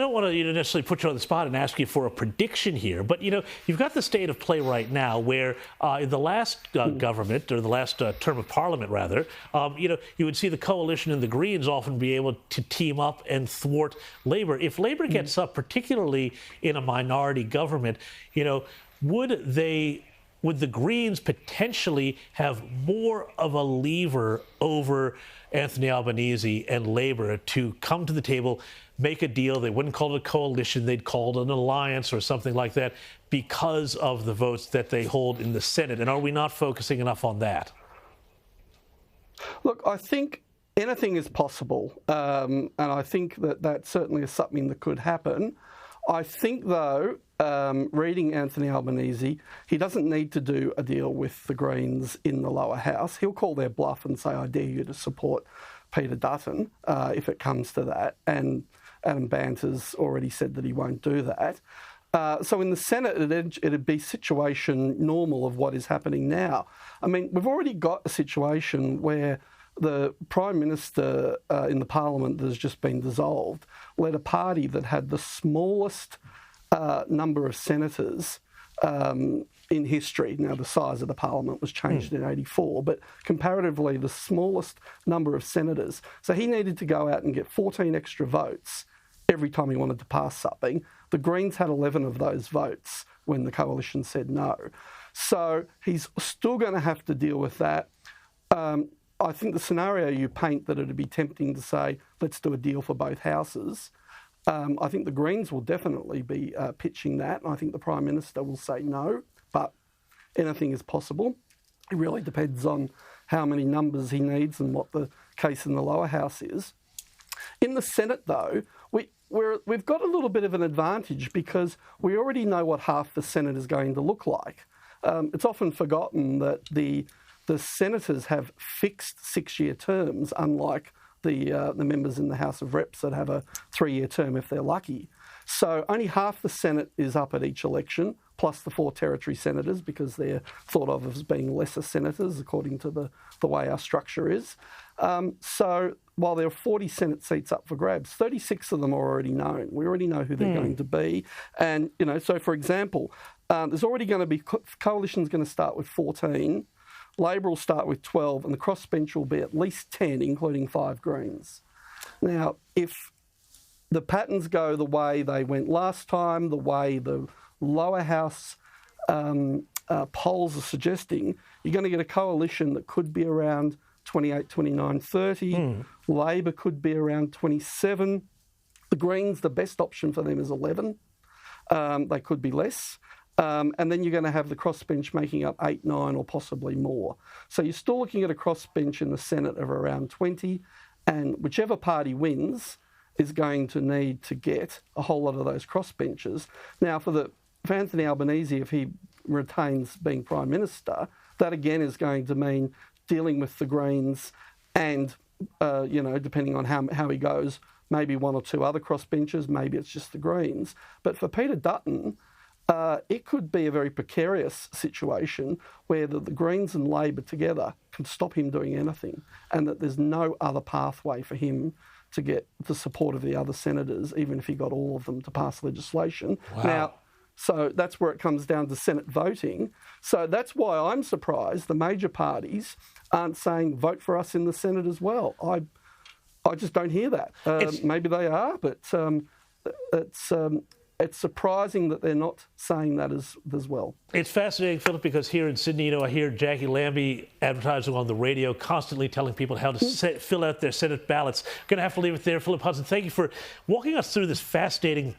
don't want to necessarily put you on the spot and ask you for a prediction here, but you've got the state of play right now where in the last government, or the last term of Parliament rather, you would see the coalition and the Greens often be able to team up and thwart Labour. If Labour gets up, particularly in a minority government, would the Greens potentially have more of a lever over Anthony Albanese and Labour to come to the table, make a deal? They wouldn't call it a coalition, they'd call it an alliance or something like that because of the votes that they hold in the Senate. And are we not focusing enough on that? Look, I think anything is possible, and I think that certainly is something that could happen. I think, though, reading Anthony Albanese, he doesn't need to do a deal with the Greens in the lower house. He'll call their bluff and say, I dare you to support Peter Dutton if it comes to that. And Adam Bandt has already said that he won't do that. So in the Senate, it'd be situation normal of what is happening now. I mean, we've already got a situation where the Prime Minister in the Parliament that has just been dissolved led a party that had the smallest number of senators in history. Now, the size of the Parliament was changed in '84, but comparatively the smallest number of senators. So he needed to go out and get 14 extra votes every time he wanted to pass something. The Greens had 11 of those votes when the coalition said no. So he's still going to have to deal with that. I think the scenario you paint, that it would be tempting to say, let's do a deal for both houses. I think the Greens will definitely be pitching that, and I think the Prime Minister will say no, but anything is possible. It really depends on how many numbers he needs and what the case in the lower house is. In the Senate, though, we've got a little bit of an advantage because we already know what half the Senate is going to look like. It's often forgotten that the senators have fixed 6-year terms, unlike the members in the House of Reps that have a 3-year term if they're lucky. So only half the Senate is up at each election, plus the 4 territory senators, because they're thought of as being lesser senators according to the way our structure is. So while there are 40 Senate seats up for grabs, 36 of them are already known. We already know who they're going to be. And, so for example, there's already going to be, coalition's going to start with 14, Labor will start with 12, and the crossbench will be at least 10, including 5 Greens. Now, if the patterns go the way they went last time, the way the lower house polls are suggesting, you're going to get a coalition that could be around 28, 29, 30. Labor could be around 27. The Greens, the best option for them is 11. They could be less. And then you're going to have the crossbench making up 8, 9 or possibly more. So you're still looking at a crossbench in the Senate of around 20, and whichever party wins is going to need to get a whole lot of those crossbenches. Now, for Anthony Albanese, if he retains being Prime Minister, that again is going to mean dealing with the Greens and, depending on how he goes, maybe 1 or 2 other crossbenches, maybe it's just the Greens. But for Peter Dutton, it could be a very precarious situation where the Greens and Labor together can stop him doing anything, and that there's no other pathway for him to get the support of the other senators, even if he got all of them to pass legislation. Wow. Now, so that's where it comes down to Senate voting. So that's why I'm surprised the major parties aren't saying vote for us in the Senate as well. I just don't hear that. Maybe they are, but it's surprising that they're not saying that as well. It's fascinating, Phillip, because here in Sydney, I hear Jackie Lambie advertising on the radio, constantly telling people how to fill out their Senate ballots. Going to have to leave it there. Phillip Hudson, thank you for walking us through this fascinating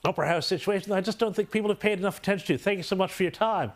upper house situation that I just don't think people have paid enough attention to. Thank you so much for your time.